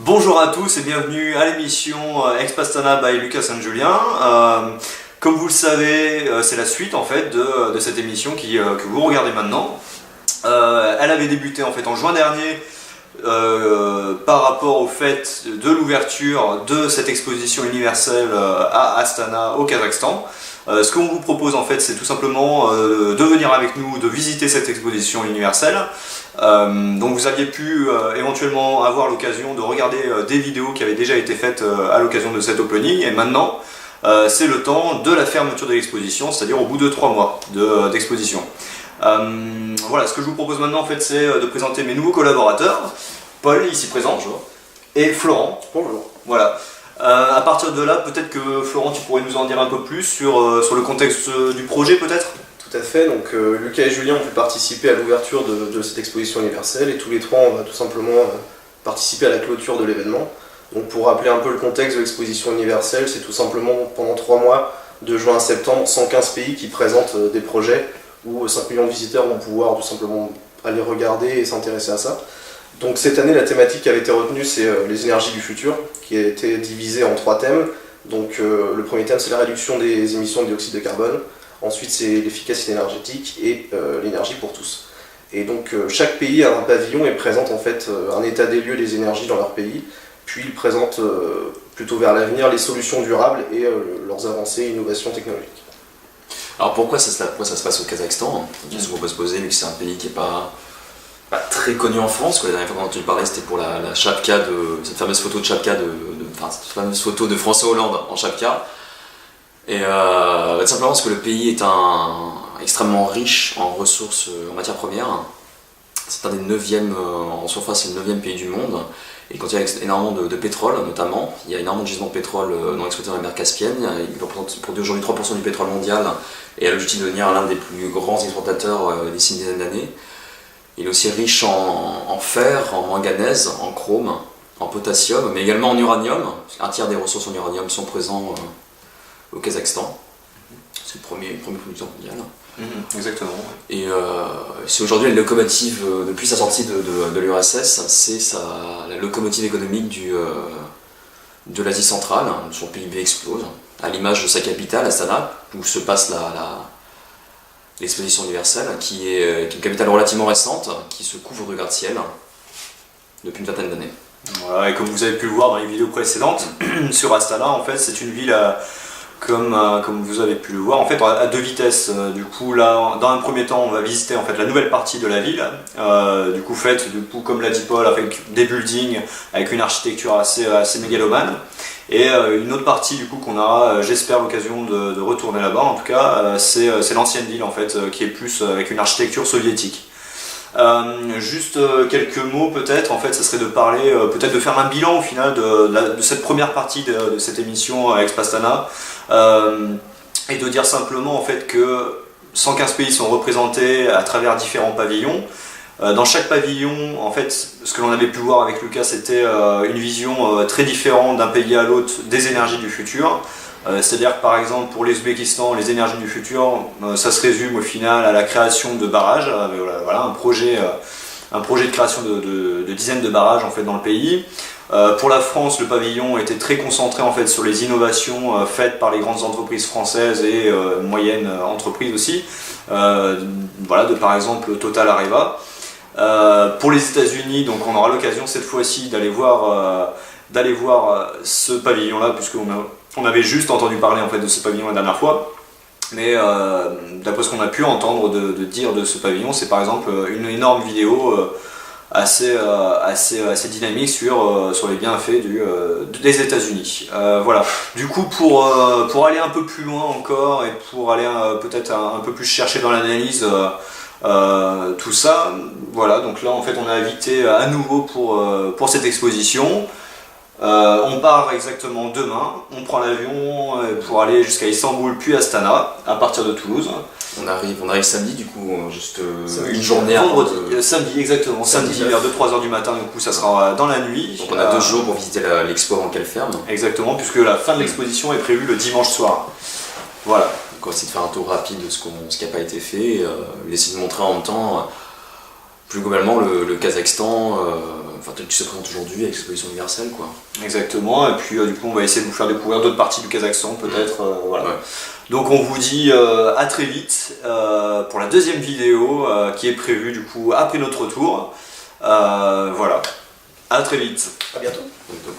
Bonjour à tous et bienvenue à l'émission Ex-Pastana by Lucas Saint-Julien. Comme vous le savez, c'est la suite en fait de cette émission que vous regardez maintenant. Elle avait débuté en fait en juin dernier par rapport au fait de l'ouverture de cette exposition universelle à Astana au Kazakhstan. Ce qu'on vous propose en fait, c'est tout simplement de venir avec nous, de visiter cette exposition universelle. Donc vous aviez pu éventuellement avoir l'occasion de regarder des vidéos qui avaient déjà été faites à l'occasion de cet opening, et maintenant c'est le temps de la fermeture de l'exposition, c'est-à-dire au bout de 3 mois d'exposition. Voilà, ce que je vous propose maintenant en fait, c'est de présenter mes nouveaux collaborateurs, Paul ici présent. Bonjour. Et Florent. Bonjour. Voilà. À partir de là, peut-être que Florent, tu pourrais nous en dire un peu plus sur le contexte du projet peut-être. Tout à fait, donc Lucas et Julien ont pu participer à l'ouverture de cette exposition universelle et tous les trois on va tout simplement participer à la clôture de l'événement. Donc pour rappeler un peu le contexte de l'exposition universelle, c'est tout simplement pendant 3 mois, de juin à septembre, 115 pays qui présentent des projets où 5 millions de visiteurs vont pouvoir tout simplement aller regarder et s'intéresser à ça. Donc cette année, la thématique qui avait été retenue, c'est les énergies du futur, qui a été divisée en 3 thèmes. Donc le premier thème, c'est la réduction des émissions de dioxyde de carbone. Ensuite, c'est l'efficacité énergétique et l'énergie pour tous. Et donc chaque pays a un pavillon et présente en fait un état des lieux des énergies dans leur pays. Puis il présente plutôt vers l'avenir les solutions durables et leurs avancées et innovations technologiques. Alors pourquoi ça se passe au Kazakhstan? C'est une question qu'on peut se poser, vu que c'est un pays qui n'est pas très connu en France. La dernière fois quand tu parlais, c'était pour la chapka cette fameuse photo de chapka cette fameuse photo de François Hollande en chapka. Et tout simplement parce que le pays est extrêmement riche en ressources en matières premières. C'est un des 9e en surface, c'est le 9e pays du monde. Et quand il y a énormément de pétrole notamment, il y a énormément de gisements de pétrole non exploités dans la mer Caspienne. Il produit aujourd'hui 3% du pétrole mondial et a l'objectif de devenir l'un des plus grands exportateurs d'ici une dizaine d'années. Il est aussi riche en fer, en manganèse, en chrome, en potassium, mais également en uranium. Un tiers des ressources en uranium sont présents au Kazakhstan. C'est le premier producteur mondial. Exactement. Et c'est aujourd'hui la locomotive, depuis sa sortie de l'URSS, c'est la locomotive économique de l'Asie centrale. Son PIB explose, à l'image de sa capitale, Astana, où se passe l'exposition universelle, qui est une capitale relativement récente, qui se couvre de gratte-ciel depuis une vingtaine d'années. Voilà, et comme vous avez pu le voir dans les vidéos précédentes, sur Astana, en fait, c'est une ville comme vous avez pu le voir, en fait, à 2 vitesses. Du coup, là, dans un premier temps, on va visiter en fait la nouvelle partie de la ville, faite, comme l'a dit Paul, avec des buildings, avec une architecture assez mégalomane. Et une autre partie du coup qu'on aura, j'espère, l'occasion de retourner là-bas. En tout cas, c'est l'ancienne ville en fait, qui est plus avec une architecture soviétique. Juste quelques mots peut-être, en fait, ça serait de parler, peut-être de faire un bilan au final de cette première partie de cette émission Ex-Pastana, et de dire simplement en fait que 115 pays sont représentés à travers différents pavillons. Dans chaque pavillon, en fait, ce que l'on avait pu voir avec Lucas, c'était une vision très différente d'un pays à l'autre des énergies du futur. C'est-à-dire que par exemple pour l'Ouzbékistan, les énergies du futur, ça se résume au final à la création de barrages, voilà, un projet de création de dizaines de barrages en fait, dans le pays. Pour la France, le pavillon était très concentré en fait, sur les innovations faites par les grandes entreprises françaises et moyennes entreprises aussi, par exemple Total Areva. Pour les États-Unis, donc on aura l'occasion cette fois-ci d'aller voir ce pavillon-là, puisqu'on avait juste entendu parler en fait, de ce pavillon la dernière fois. Mais d'après ce qu'on a pu entendre de dire de ce pavillon, c'est par exemple une énorme vidéo assez dynamique sur les bienfaits des États-Unis. Voilà. Du coup, pour aller un peu plus loin encore et pour aller peut-être un peu plus chercher dans l'analyse tout ça, voilà. Donc là, en fait, on est invité à nouveau pour cette exposition. On part exactement demain, on prend l'avion pour aller jusqu'à Istanbul puis Astana à partir de Toulouse. On arrive samedi du coup, juste samedi, une journée samedi exactement, samedi vers 2-3 heures du matin, du coup ça sera dans la nuit. Donc on a 2 jours pour visiter l'expo avant qu'elle ferme. Exactement, puisque la fin de l'exposition est prévue le dimanche soir. Voilà. Donc on va essayer de faire un tour rapide de ce qui n'a pas été fait, essayer de montrer en même temps plus globalement, le Kazakhstan, tel qu'il se présente aujourd'hui avec l'exposition universelle, quoi. Exactement, et puis du coup on va essayer de vous faire découvrir d'autres parties du Kazakhstan peut-être. Voilà. Ouais. Donc on vous dit à très vite pour la deuxième vidéo qui est prévue du coup après notre retour. Voilà, à très vite. À bientôt. Donc,